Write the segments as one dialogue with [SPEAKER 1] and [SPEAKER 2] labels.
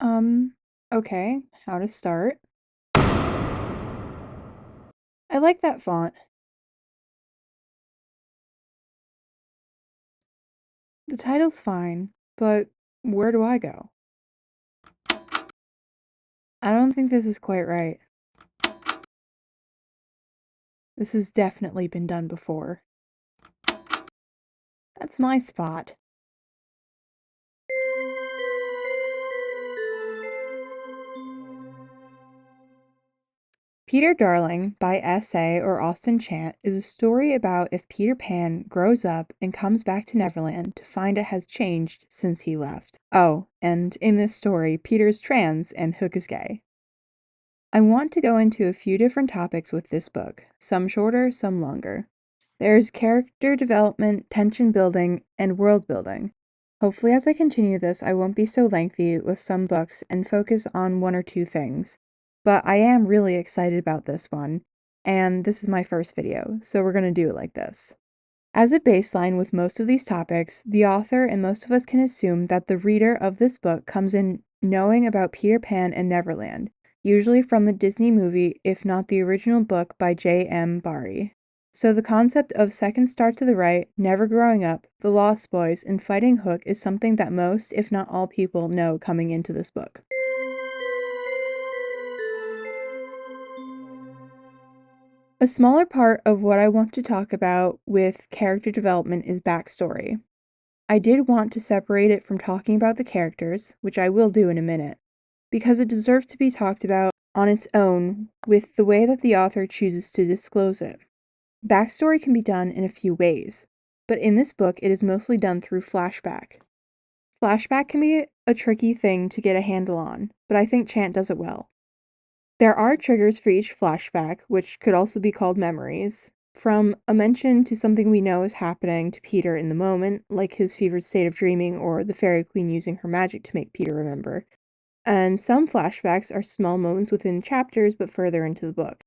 [SPEAKER 1] Um, okay, how to start. I like that font. The title's fine, but where do I go? I don't think this is quite right. This has definitely been done before. That's my spot. Peter Darling by S.A. or Austen Chant is a story about if Peter Pan grows up and comes back to Neverland to find it has changed since he left. Oh, and in this story, Peter's trans and Hook is gay. I want to go into a few different topics with this book, some shorter, some longer. There's character development, tension building, and world building. Hopefully as I continue this, I won't be so lengthy with some books and focus on one or two things. But I am really excited about this one, and this is my first video, so we're going to do it like this. As a baseline with most of these topics, the author and most of us can assume that the reader of this book comes in knowing about Peter Pan and Neverland, usually from the Disney movie, if not the original book by J.M. Barrie. So the concept of second star to the right, never growing up, the Lost Boys, and fighting Hook is something that most, if not all people, know coming into this book. A smaller part of what I want to talk about with character development is backstory. I did want to separate it from talking about the characters, which I will do in a minute, because it deserves to be talked about on its own with the way that the author chooses to disclose it. Backstory can be done in a few ways, but in this book it is mostly done through flashback. Flashback can be a tricky thing to get a handle on, but I think Chant does it well. There are triggers for each flashback, which could also be called memories, from a mention to something we know is happening to Peter in the moment, like his fevered state of dreaming or the Fairy Queen using her magic to make Peter remember. And some flashbacks are small moments within chapters but further into the book.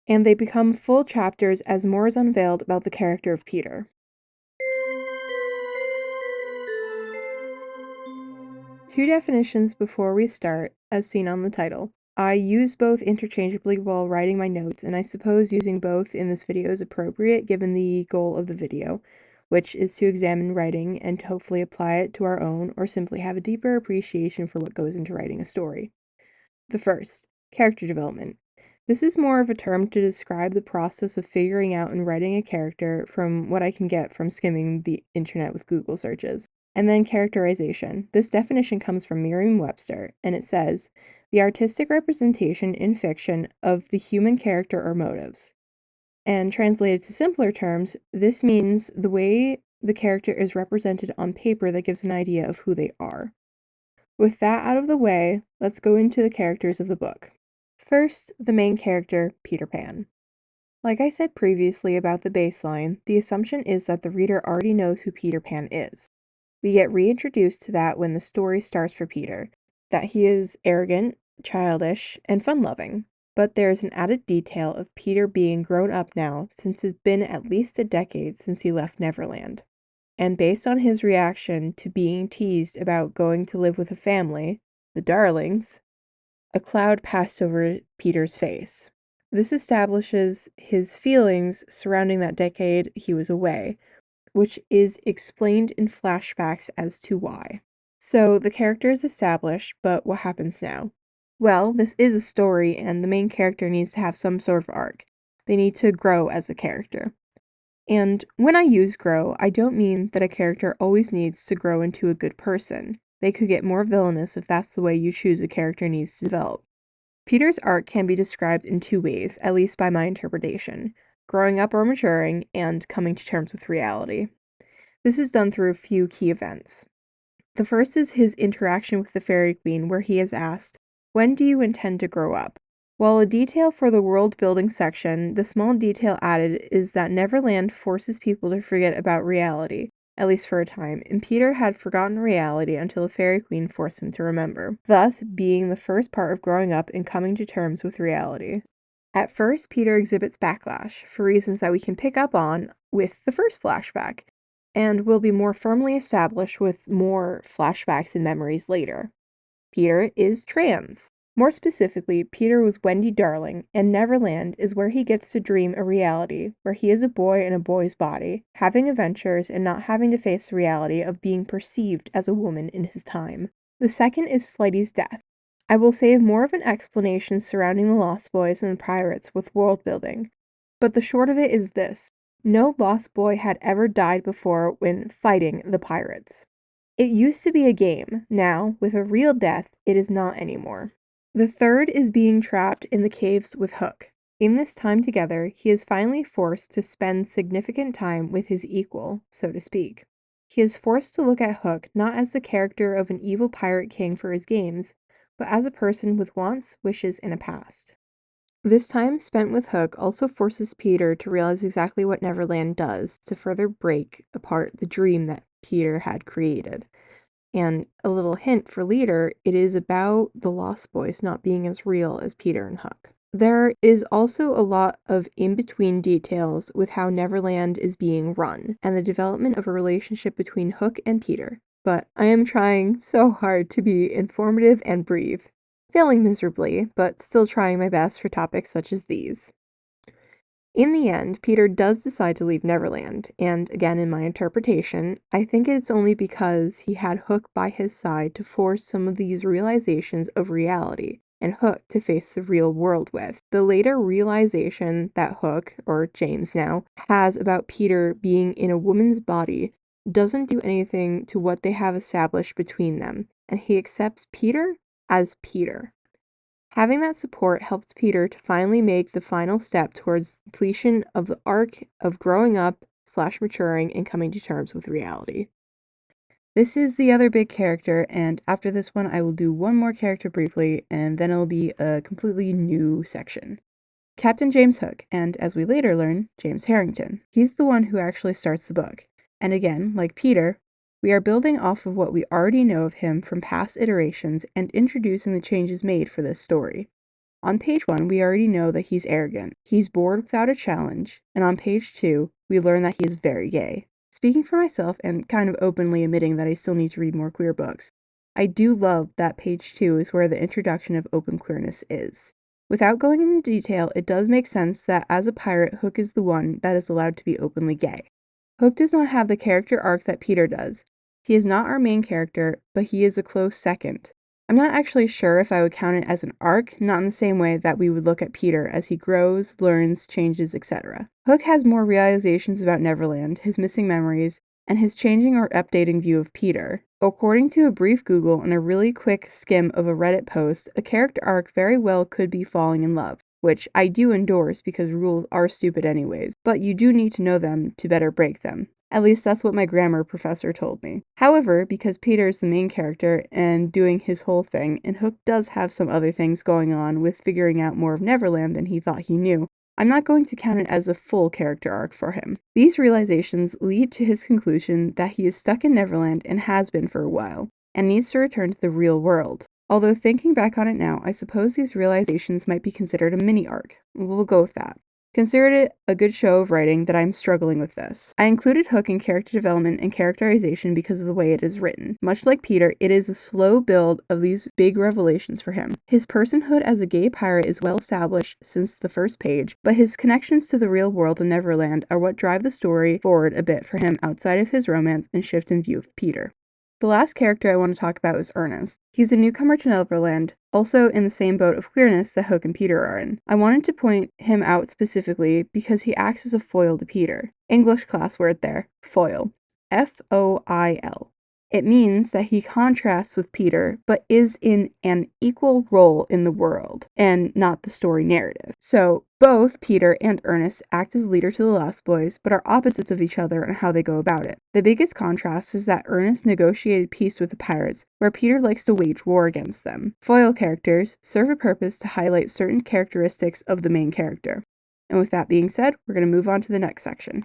[SPEAKER 1] And they become full chapters as more is unveiled about the character of Peter. Two definitions before we start, as seen on the title. I use both interchangeably while writing my notes, and I suppose using both in this video is appropriate given the goal of the video, which is to examine writing and to hopefully apply it to our own or simply have a deeper appreciation for what goes into writing a story. The first, character development. This is more of a term to describe the process of figuring out and writing a character from what I can get from skimming the internet with Google searches. And then characterization. This definition comes from Merriam-Webster, and it says, the artistic representation in fiction of the human character or motives. And translated to simpler terms, this means the way the character is represented on paper that gives an idea of who they are. With that out of the way, let's go into the characters of the book. First, the main character, Peter Pan. Like I said previously about the baseline, the assumption is that the reader already knows who Peter Pan is. We get reintroduced to that when the story starts for Peter, that he is arrogant, childish, and fun-loving. But there is an added detail of Peter being grown up now since it's been at least a decade since he left Neverland. And based on his reaction to being teased about going to live with a family, the Darlings, a cloud passed over Peter's face. This establishes his feelings surrounding that decade he was away, which is explained in flashbacks as to why. So the character is established, but what happens now? Well, this is a story, and the main character needs to have some sort of arc. They need to grow as a character. And when I use grow, I don't mean that a character always needs to grow into a good person. They could get more villainous if that's the way you choose a character needs to develop. Peter's arc can be described in two ways, at least by my interpretation: growing up or maturing, and coming to terms with reality. This is done through a few key events. The first is his interaction with the Fairy Queen, where he is asked, "When do you intend to grow up?" While a detail for the world-building section, the small detail added is that Neverland forces people to forget about reality, at least for a time, and Peter had forgotten reality until the Fairy Queen forced him to remember, thus being the first part of growing up and coming to terms with reality. At first, Peter exhibits backlash, for reasons that we can pick up on with the first flashback, and will be more firmly established with more flashbacks and memories later. Peter is trans. More specifically, Peter was Wendy Darling, and Neverland is where he gets to dream a reality where he is a boy in a boy's body, having adventures and not having to face the reality of being perceived as a woman in his time. The second is Slighty's death. I will save more of an explanation surrounding the Lost Boys and the pirates with world building, but the short of it is this. No Lost Boy had ever died before when fighting the pirates. It used to be a game. Now, with a real death, it is not anymore. The third is being trapped in the caves with Hook. In this time together, he is finally forced to spend significant time with his equal, so to speak. He is forced to look at Hook not as the character of an evil pirate king for his games, but as a person with wants, wishes, and a past. This time spent with Hook also forces Peter to realize exactly what Neverland does to further break apart the dream that Peter had created. And a little hint for later, it is about the Lost Boys not being as real as Peter and Hook. There is also a lot of in-between details with how Neverland is being run, and the development of a relationship between Hook and Peter. But I am trying so hard to be informative and brief, failing miserably, but still trying my best for topics such as these. In the end, Peter does decide to leave Neverland, and again in my interpretation, I think it's only because he had Hook by his side to force some of these realizations of reality, and Hook to face the real world with. The later realization that Hook, or James now, has about Peter being in a woman's body doesn't do anything to what they have established between them, and he accepts Peter as Peter. Having that support helped Peter to finally make the final step towards completion of the arc of growing up / maturing and coming to terms with reality. This is the other big character, and after this one I will do one more character briefly, and then it'll be a completely new section. Captain James Hook, and as we later learn, James Harrington. He's the one who actually starts the book, and again, like Peter, we are building off of what we already know of him from past iterations and introducing the changes made for this story. On page 1, we already know that he's arrogant, he's bored without a challenge, and on page 2, we learn that he is very gay. Speaking for myself and kind of openly admitting that I still need to read more queer books, I do love that page 2 is where the introduction of open queerness is. Without going into detail, it does make sense that as a pirate, Hook is the one that is allowed to be openly gay. Hook does not have the character arc that Peter does. He is not our main character, but he is a close second. I'm not actually sure if I would count it as an arc, not in the same way that we would look at Peter as he grows, learns, changes, etc. Hook has more realizations about Neverland, his missing memories, and his changing or updating view of Peter. According to a brief Google and a really quick skim of a Reddit post, a character arc very well could be falling in love, which I do endorse because rules are stupid anyways, but you do need to know them to better break them. At least that's what my grammar professor told me. However, because Peter is the main character and doing his whole thing, and Hook does have some other things going on with figuring out more of Neverland than he thought he knew, I'm not going to count it as a full character arc for him. These realizations lead to his conclusion that he is stuck in Neverland and has been for a while, and needs to return to the real world. Although thinking back on it now, I suppose these realizations might be considered a mini arc. We'll go with that. Considered it a good show of writing that I'm struggling with this. I included Hook in character development and characterization because of the way it is written. Much like Peter, it is a slow build of these big revelations for him. His personhood as a gay pirate is well established since the first page, but his connections to the real world and Neverland are what drive the story forward a bit for him outside of his romance and shift in view of Peter. The last character I want to talk about is Ernest. He's a newcomer to Neverland, also in the same boat of queerness that Hook and Peter are in. I wanted to point him out specifically because he acts as a foil to Peter. English class word there, foil. F-O-I-L. It means that he contrasts with Peter, but is in an equal role in the world, and not the story narrative. So, both Peter and Ernest act as leader to the Lost Boys, but are opposites of each other in how they go about it. The biggest contrast is that Ernest negotiated peace with the pirates, where Peter likes to wage war against them. Foil characters serve a purpose to highlight certain characteristics of the main character. And with that being said, we're going to move on to the next section.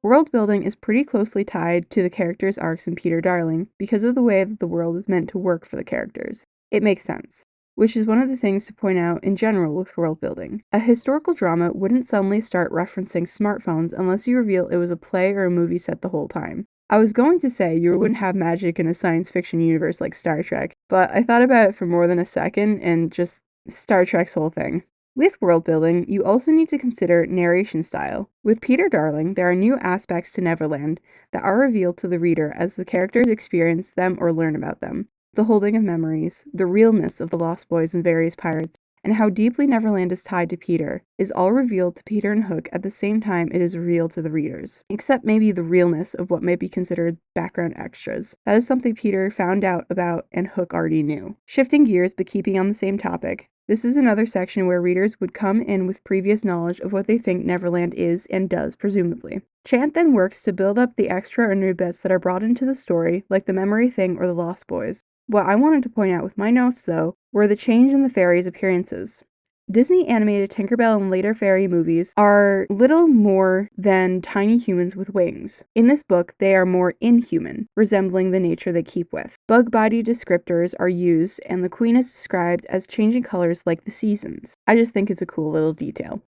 [SPEAKER 1] World building is pretty closely tied to the characters' arcs in Peter Darling because of the way that the world is meant to work for the characters. It makes sense. which is one of the things to point out in general with world building. A historical drama wouldn't suddenly start referencing smartphones unless you reveal it was a play or a movie set the whole time. I was going to say you wouldn't have magic in a science fiction universe like Star Trek, but I thought about it for more than a second and just Star Trek's whole thing. With world building, you also need to consider narration style. With Peter Darling, there are new aspects to Neverland that are revealed to the reader as the characters experience them or learn about them. The holding of memories, the realness of the Lost Boys and various pirates, and how deeply Neverland is tied to Peter is all revealed to Peter and Hook at the same time it is revealed to the readers. Except maybe the realness of what may be considered background extras. That is something Peter found out about and Hook already knew. Shifting gears but keeping on the same topic, this is another section where readers would come in with previous knowledge of what they think Neverland is and does, presumably. Chant then works to build up the extra or new bits that are brought into the story, like the memory thing or the Lost Boys. What I wanted to point out with my notes, though, were the change in the fairies' appearances. Disney animated Tinkerbell and later fairy movies are little more than tiny humans with wings. In this book, they are more inhuman, resembling the nature they keep with. Bug body descriptors are used, and the queen is described as changing colors like the seasons. I just think it's a cool little detail.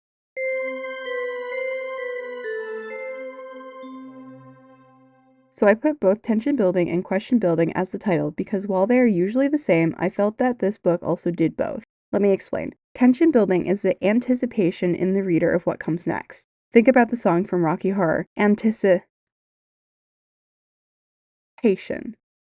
[SPEAKER 1] So I put both tension building and question building as the title because while they are usually the same, I felt that this book also did both. Let me explain. Tension building is the anticipation in the reader of what comes next. Think about the song from Rocky Horror, Anticipation.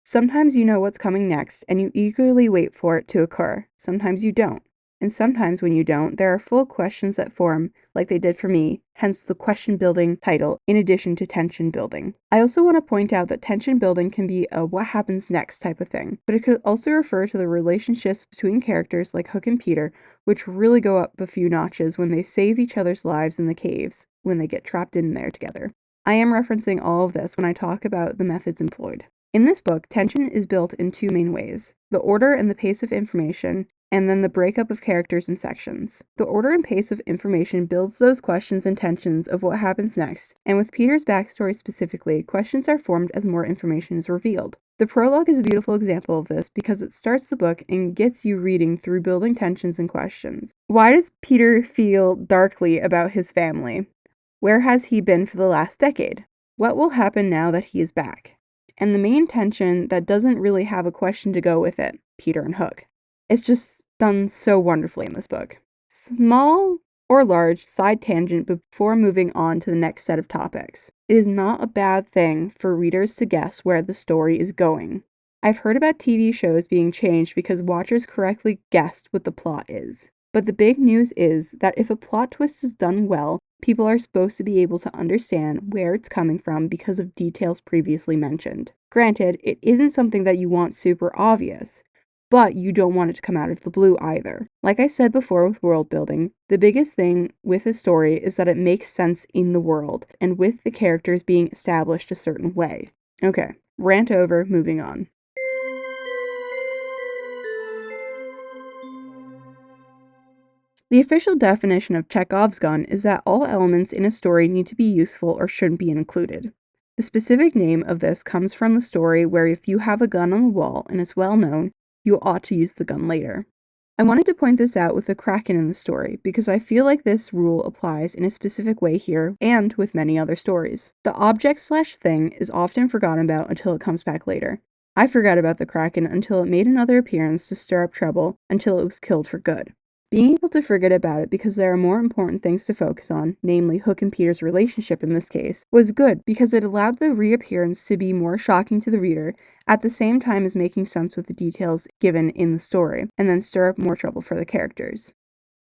[SPEAKER 1] Sometimes you know what's coming next and you eagerly wait for it to occur. Sometimes you don't. And sometimes when you don't, there are full questions that form, like they did for me, hence the question building title, in addition to tension building. I also want to point out that tension building can be a what happens next type of thing, but it could also refer to the relationships between characters like Hook and Peter, which really go up a few notches when they save each other's lives in the caves, when they get trapped in there together. I am referencing all of this when I talk about the methods employed. In this book, tension is built in two main ways: the order and the pace of information, and then the breakup of characters and sections. The order and pace of information builds those questions and tensions of what happens next, and with Peter's backstory specifically, questions are formed as more information is revealed. The prologue is a beautiful example of this because it starts the book and gets you reading through building tensions and questions. Why does Peter feel darkly about his family? Where has he been for the last decade? What will happen now that he is back? And the main tension that doesn't really have a question to go with it, Peter and Hook. It's just done so wonderfully in this book. Small or large side tangent before moving on to the next set of topics. It is not a bad thing for readers to guess where the story is going. I've heard about TV shows being changed because watchers correctly guessed what the plot is. But the big news is that if a plot twist is done well, people are supposed to be able to understand where it's coming from because of details previously mentioned. Granted, it isn't something that you want super obvious, but you don't want it to come out of the blue either. Like I said before with world building, the biggest thing with a story is that it makes sense in the world, and with the characters being established a certain way. Okay, rant over, moving on. The official definition of Chekhov's gun is that all elements in a story need to be useful or shouldn't be included. The specific name of this comes from the story where if you have a gun on the wall and it's well known, you ought to use the gun later. I wanted to point this out with the Kraken in the story because I feel like this rule applies in a specific way here and with many other stories. The object/thing is often forgotten about until it comes back later. I forgot about the Kraken until it made another appearance to stir up trouble until it was killed for good. Being able to forget about it because there are more important things to focus on, namely Hook and Peter's relationship in this case, was good because it allowed the reappearance to be more shocking to the reader at the same time as making sense with the details given in the story, and then stir up more trouble for the characters.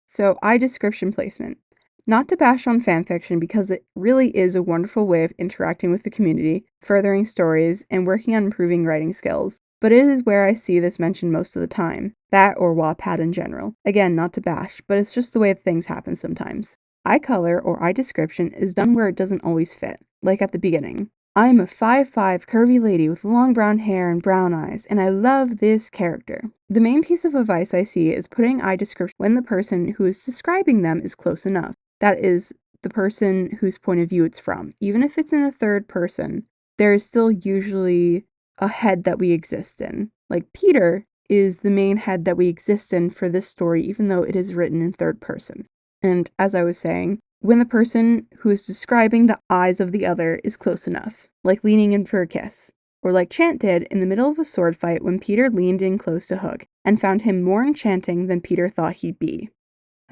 [SPEAKER 1] So, description placement. Not to bash on fanfiction because it really is a wonderful way of interacting with the community, furthering stories, and working on improving writing skills. But it is where I see this mentioned most of the time. That or Wattpad in general. Again, not to bash, but it's just the way things happen sometimes. Eye color or eye description is done where it doesn't always fit, like at the beginning. I'm a 5'5" curvy lady with long brown hair and brown eyes, and I love this character. The main piece of advice I see is putting eye description when the person who is describing them is close enough. That is, the person whose point of view it's from. Even if it's in a third person, there is still usually a head that we exist in. Like Peter is the main head that we exist in for this story, even though it is written in third person. And as I was saying, when the person who is describing the eyes of the other is close enough, like leaning in for a kiss, or like Chant did in the middle of a sword fight when Peter leaned in close to Hook and found him more enchanting than Peter thought he'd be.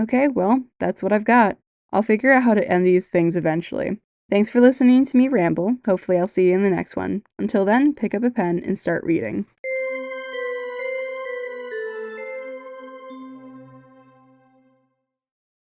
[SPEAKER 1] Okay, well, that's what I've got. I'll figure out how to end these things eventually. Thanks for listening to me ramble. Hopefully I'll see you in the next one. Until then, pick up a pen and start reading.